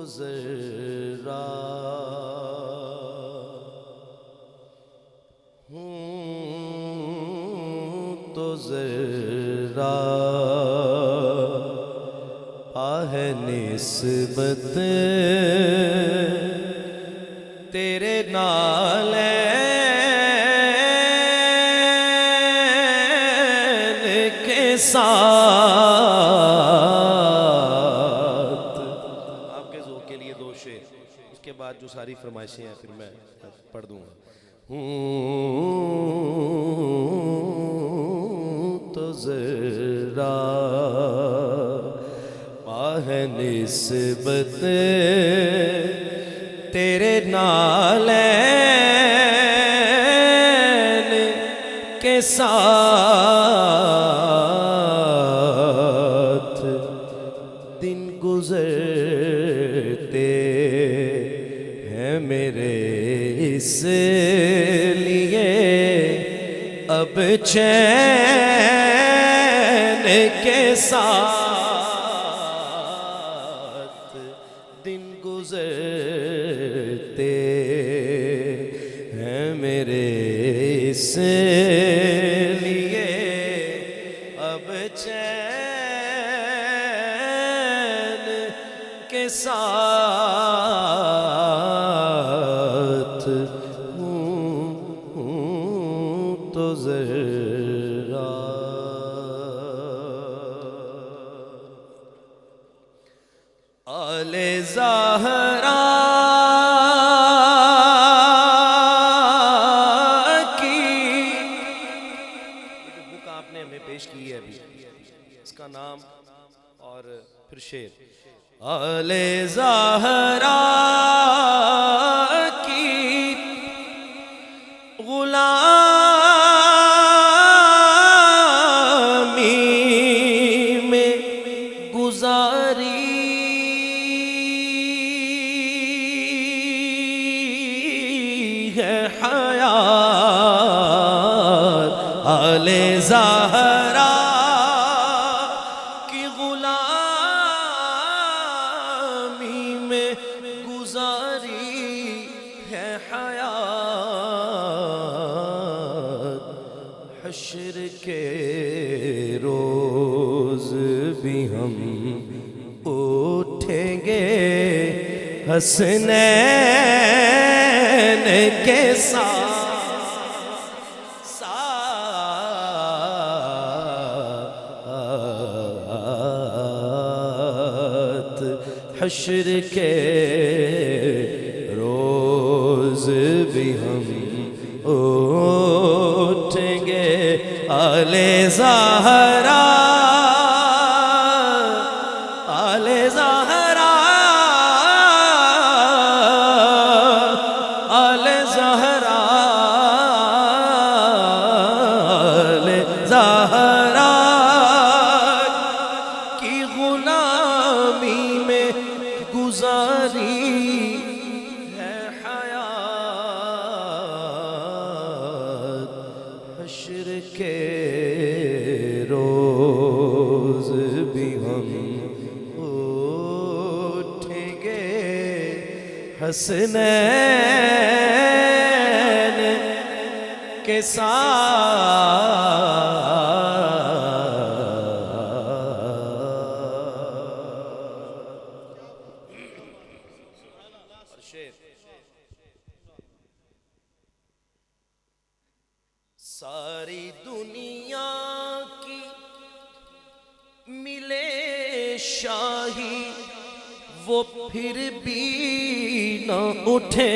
जरा तो जरा आहे निस्बत तेरे नाल के साथ। आपके ज़ोक के लिए दो शेर, उसके बाद जो सारी फरमाइशें हैं फिर मैं पढ़ दूंगा। तो जरा आहे निस्बत तेरे नाल के साथ। दिन गुजरते हैं मेरे इसलिए अब चैन के साथ। दिन गुजरते हैं मेरे इसलिए अब चैन के साथ। तो जरा आले ज़हरा की जो बुक आपने हमें पेश की है अभी, इसका नाम और फिर शेर। आले ज़हरा की गुलामी में गुजारी है हयात। आले ज़हरा की गुलामी में गुजारी है हयात। हश्र के रोज़ भी हम उठेंगे हसनैन के साथ। हश्र के रोज़ भी हम उठेंगे आले ज़हरा। आले ज़हरा आले ज़हरा आले ज़हरा की गुलामी में गुजारी है हयात। हश्र के रोज़ भी हम उठेंगे हसनैन के साथ। सारी दुनिया की मिले शाही वो फिर भी न उठे।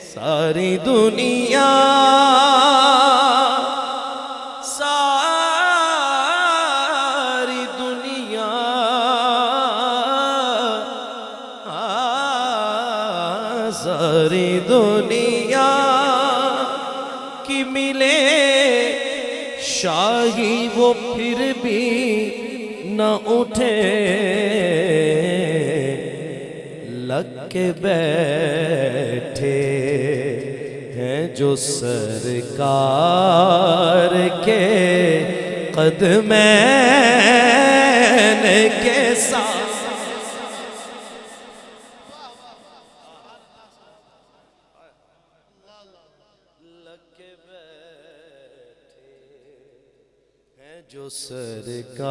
सारी दुनिया सारी दुनिया सारी दुनिया की मिले शाही वो फिर भी न उठे। लग के बैठे हैं जो सरकार के कदमैन के साथ लगे बैठे हैं जो सरकार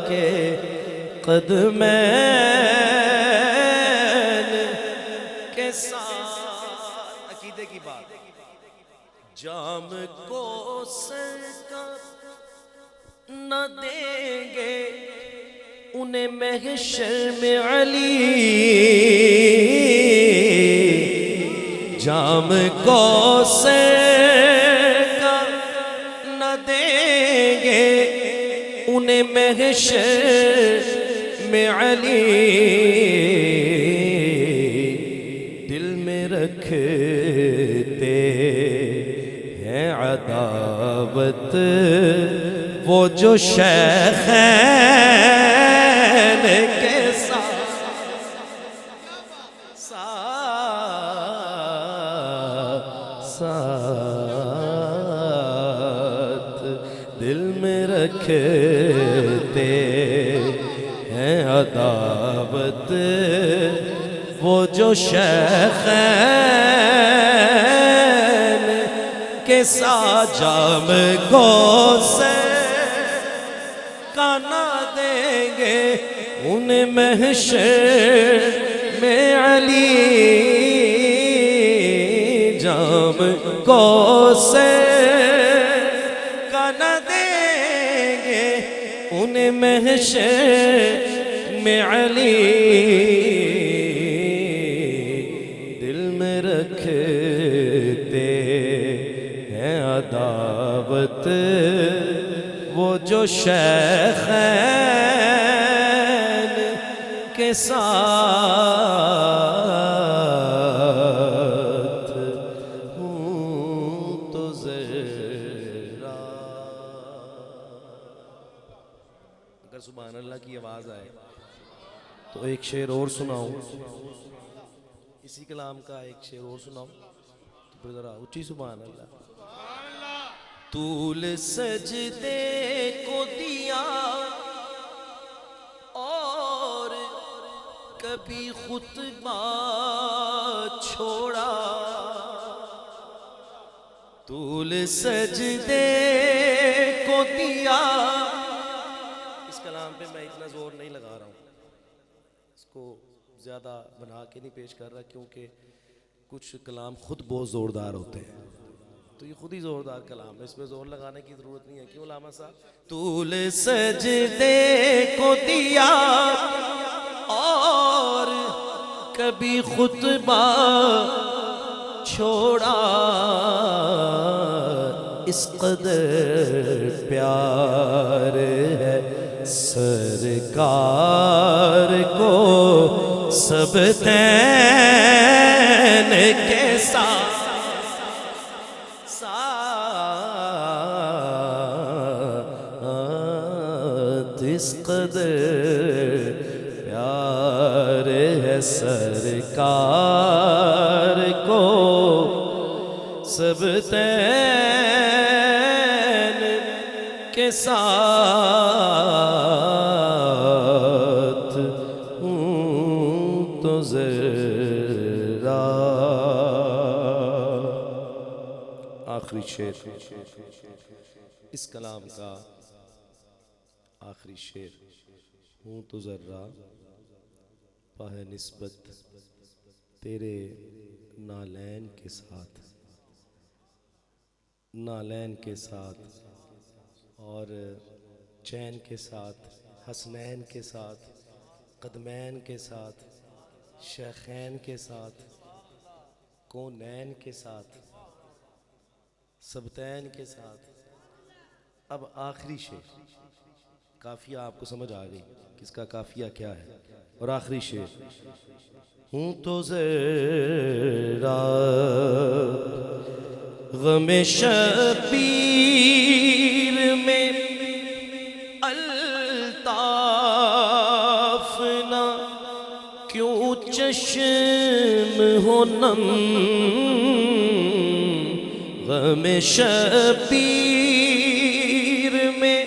के कदमैन के साथ। अकीदे की बात, जाम को सरकार न देंगे उन्हें महशर में अली, जाम को सरकार न देंगे उन्हें महशर में अली, दिल में रखते हैं अदावत वो जो शैख़ैन के साथ दिल में रखते हैं अदावत वो जो शैख़ैन के साथ, जाम को से काना देंगे उन्हें महशर में अली, जाम को से काना देंगे उन्हें महशर में अली, दिल में रखते हैं अदावत वो जो शैख़ैन के साथ हूँ तो ज़रा। अगर सुभान अल्लाह की आवाज़ आए तो एक शेर और सुनाऊं, इसी कलाम का एक शेर और सुनाऊं तो फिर ज़रा ऊँची सुभान अल्लाह। तूल सजदे को दिया और कभी खुतबा छोड़ा, तूल सजदे को दिया। इस कलाम पे मैं इतना जोर नहीं लगा रहा हूँ, इसको ज़्यादा बना के नहीं पेश कर रहा क्योंकि कुछ कलाम खुद बहुत ज़ोरदार होते हैं, तो ये खुद ही जोरदार कलाम है, इसमें जोर लगाने की जरूरत नहीं है। क्यों लामा साहब? तूल सजदे को दिया और कभी खुतबा छोड़ा, इस कदर प्यार है सरकार को सब तैन के साथ, इस कदर प्यार है सरकार को सब तैन के साथ हूँ तो ज़रा। आखिरी शेर इस कलाम का, आखिरी शेर हूँ तो ज़र्रा पाहे निस्बत तेरे नालैन के साथ, नालैन के साथ और चैन के साथ, हसनैन के साथ, कदमैन के साथ, शैख़ैन के साथ, कौनैन के साथ, सबतैन के साथ। अब आखिरी शेर, काफिया आपको समझ आ गई किसका काफिया क्या है, और आखिरी शेर हूँ तो ज़रा ग़मे शबीर में अल्ताफ़ ना क्यों चश्म हो नम, ग़मे शबीर में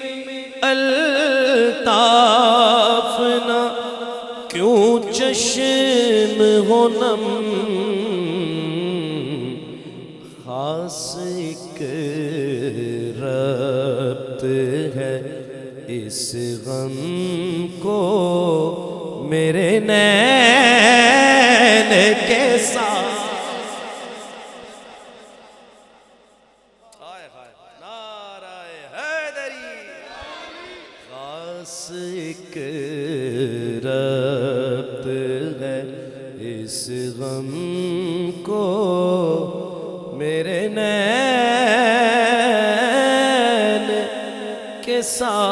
अल्ताफ ना क्यों चश्म हो नम, खास एक रब्त है इस गम को मेरे नैन के साथ। हाय हाय नाराए हैदरी। खास एक रब्त है इस गम को मेरे नैन के साथ।